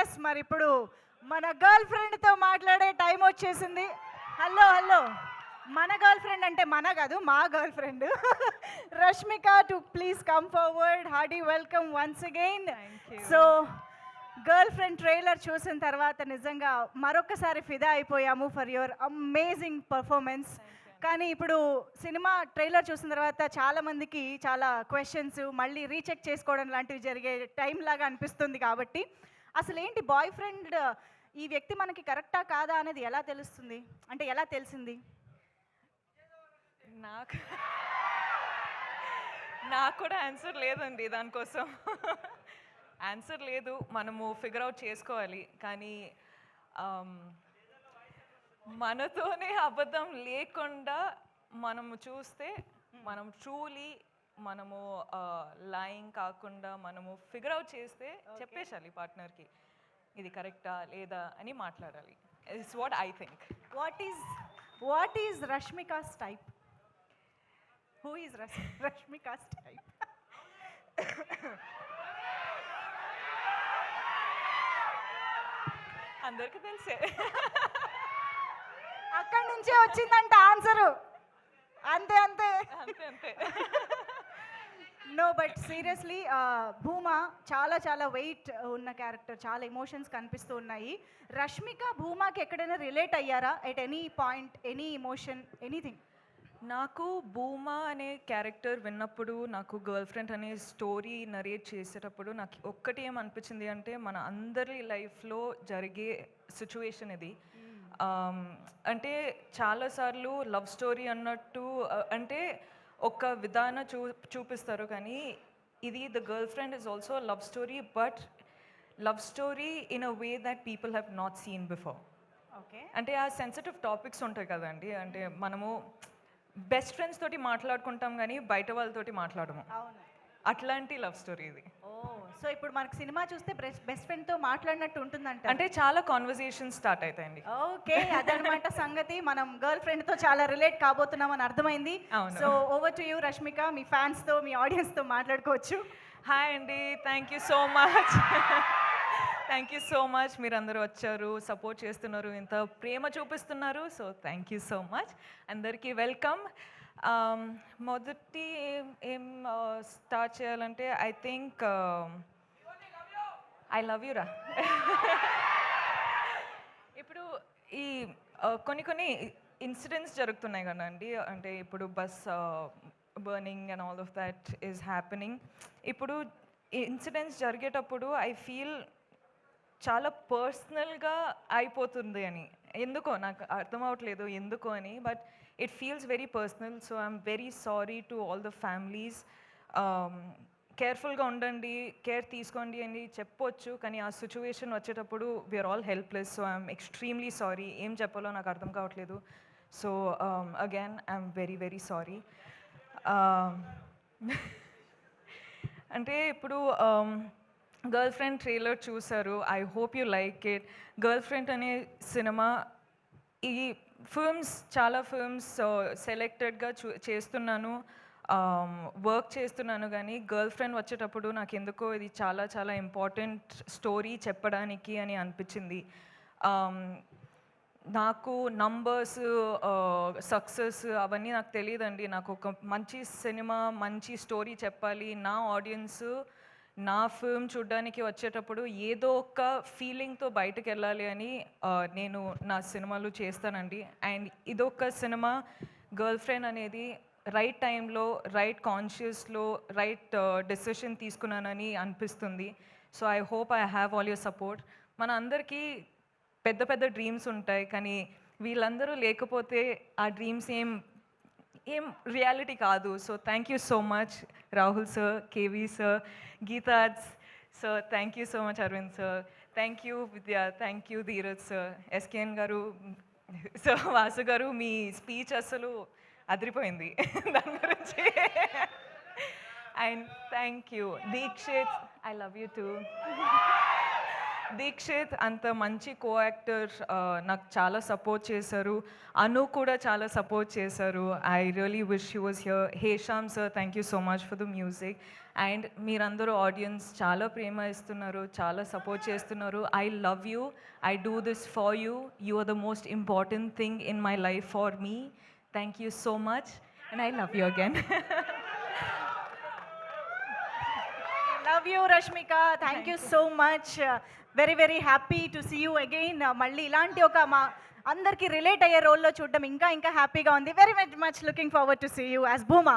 Yes మరి ఇప్పుడు మన గర్ల్ ఫ్రెండ్తో మాట్లాడే టైం వచ్చేసింది. హలో హలో, మన గర్ల్ ఫ్రెండ్ అంటే మన కాదు, మా girl friend Rashmika to please come forward. Hardy welcome once again. So girl friend trailer చూసిన తర్వాత నిజంగా మరొకసారి ఫిదా అయిపోయాము ఫర్ యువర్ అమేజింగ్ పర్ఫార్మెన్స్. కానీ ఇప్పుడు సినిమా ట్రైలర్ చూసిన తర్వాత చాలామందికి చాలా క్వశ్చన్స్ మళ్ళీ రీచెక్ చేసుకోవడం లాంటివి జరిగే టైం లాగా అనిపిస్తుంది. కాబట్టి అసలు ఏంటి బాయ్ ఫ్రెండ్, ఈ వ్యక్తి మనకి కరెక్టా కాదా అనేది ఎలా తెలుస్తుంది, అంటే ఎలా తెలిసింది? నాకు కూడా ఆన్సర్ లేదండి దానికోసం. ఆన్సర్ లేదు, మనము ఫిగర్ అవుట్ చేసుకోవాలి. కానీ మనతోనే అబద్ధం లేకుండా మనము చూస్తే మనం ట్రూలీ మనము లైంగ్ కాకుండా మనము ఫిగర్ అవుట్ చేస్తే చెప్పేసాలి పార్ట్నర్కి ఇది కరెక్టా లేదా అని మాట్లాడాలి. It's what I think. What is Rashmika's type? Who is Rashmika's type? అందరికీ తెలిసే. అక్కడి నుంచే వచ్చిందంట ఆన్సరు. అంతే అంతే అంతే అంతే. నో బట్ సీరియస్లీ భూమా చాలా చాలా వెయిట్ ఉన్న క్యారెక్టర్, చాలా ఎమోషన్స్ కనిపిస్తూ ఉన్నాయి. రష్మిక భూమాకి ఎక్కడైనా రిలేట్ అయ్యారా at any point, any emotion, anything? నాకు భూమా అనే క్యారెక్టర్ విన్నప్పుడు, నాకు గర్ల్ ఫ్రెండ్ అనే స్టోరీ నరేట్ చేసేటప్పుడు నాకు ఒక్కటి ఏమనిపించింది అంటే మన అందరి లైఫ్లో జరిగే సిచ్యువేషన్ ఇది. అంటే చాలాసార్లు లవ్ స్టోరీ అన్నట్టు అంటే ఒక విధానం చూపిస్తారు, కానీ ఇది the girl friend is also love story, but love story in a way that people have not seen before. Okay, అంటే ఆ సెన్సిటివ్ టాపిక్స్ ఉంటాయి కదండి, అంటే మనము బెస్ట్ ఫ్రెండ్స్ తోటి మాట్లాడుకుంటాం కానీ బయట వాళ్ళతోటి మాట్లాడము. అవును, అట్లాంటి లవ్ స్టోరీ ఇది. ఓ సో ఇప్పుడు మనకు సినిమా చూస్తే బెస్ట్ ఫ్రెండ్తో మాట్లాడినట్టు ఉంటుందంట. అంటే చాలా కాన్వర్సేషన్ స్టార్ట్ అవుతాయండి. ఓకే, అదనమాట సంగతి. మనం గర్ల్ ఫ్రెండ్తో చాలా రిలేట్ కాబోతున్నాం అని అర్థమైంది. So over to you Rashmika, మీ ఫ్యాన్స్తో మీ ఆడియన్స్తో మాట్లాడుకోవచ్చు. హాయ్ అండి, thank you so much. Thank you so much, మీరు అందరూ వచ్చారు, సపోర్ట్ చేస్తున్నారు, ఇంత ప్రేమ చూపిస్తున్నారు. So thank you so much, అందరికీ వెల్కమ్. మొదటి ఏం స్టార్ట్ చేయాలంటే I think I love you రా. ఇప్పుడు ఈ కొన్ని ఇన్సిడెంట్స్ జరుగుతున్నాయి కదండి, అంటే ఇప్పుడు bus burning and all of that is happening. ఇప్పుడు ఇన్సిడెంట్స్ జరిగేటప్పుడు ఐ ఫీల్ చాలా పర్సనల్గా అయిపోతుంది అని, ఎందుకో నాకు అర్థం అవ్వట్లేదు ఎందుకో అని, but it feels very personal. So I'm very sorry to all the families. కేర్ఫుల్గా ఉండండి, కేర్ తీసుకోండి అని చెప్పొచ్చు, కానీ ఆ సిచ్యువేషన్ వచ్చేటప్పుడు we are all helpless. So I'm extremely sorry, ఏం చెప్పాలో నాకు అర్థం కావట్లేదు. So again I'm very very sorry. అంటే ఇప్పుడు గర్ల్ ఫ్రెండ్ ట్రైలర్ చూసారు, I hope you like it. Girlfriend అనే సినిమా, ఈ ఫిల్మ్స్ చాలా ఫిల్మ్స్ సెలెక్టెడ్గా చేస్తున్నాను, వర్క్ చేస్తున్నాను, కానీ గర్ల్ ఫ్రెండ్ వచ్చేటప్పుడు నాకు ఎందుకో ఇది చాలా చాలా ఇంపార్టెంట్ స్టోరీ చెప్పడానికి అని అనిపించింది. నాకు నంబర్స్, సక్సెస్ అవన్నీ నాకు తెలియదండి. నాకు ఒక మంచి సినిమా, మంచి స్టోరీ చెప్పాలి, నా ఆడియన్స్ నా ఫిల్మ్ చూడడానికి వచ్చేటప్పుడు ఏదో ఒక ఫీలింగ్తో బయటకు వెళ్ళాలి అని నేను నా సినిమాలు చేస్తానండి. అండ్ ఇదొక సినిమా, గర్ల్ ఫ్రెండ్ అనేది రైట్ టైంలో, రైట్ కాన్షియస్లో రైట్ డెసిషన్ తీసుకున్నానని అనిపిస్తుంది. So I hope I have all your support. మన అందరికీ పెద్ద పెద్ద డ్రీమ్స్ ఉంటాయి, కానీ వీళ్ళందరూ లేకపోతే ఆ డ్రీమ్స్ ఏం రియాలిటీ కాదు. So thank you so much Rahul sir, KV sir, గీతాజ్ sir, thank you so much Aravind sir, thank you Vidya, thank you Dheeraj sir, SKN గారు, సో వాసు గారు, మీ స్పీచ్ అసలు అదిరిపోయింది దాని గురించి. And thank you Dikshit, I love you too. Dikshit అంత మంచి కో యాక్టర్ నాకు చాలా సపోర్ట్ చేశారు. అను కూడా చాలా సపోర్ట్ చేశారు. I really wish he was here. Hesham sir, thank you so much for the music. And మీరందరూ ఆడియన్స్ చాలా ప్రేమ ఇస్తున్నారు, చాలా సపోర్ట్ చేస్తున్నారు. I love you. I do this for you. You are the most important thing in my life for me. Thank you so much and I love you again. Love you Rashmika, thank you so much. Very very happy to see you again. మళ్ళీ ఇలాంటి ఒక మా అందరికీ relate అయ్యే రోల్లో చూడడం ఇంకా ఇంకా హ్యాపీగా ఉంది. Very much looking forward to see you as Bhuma.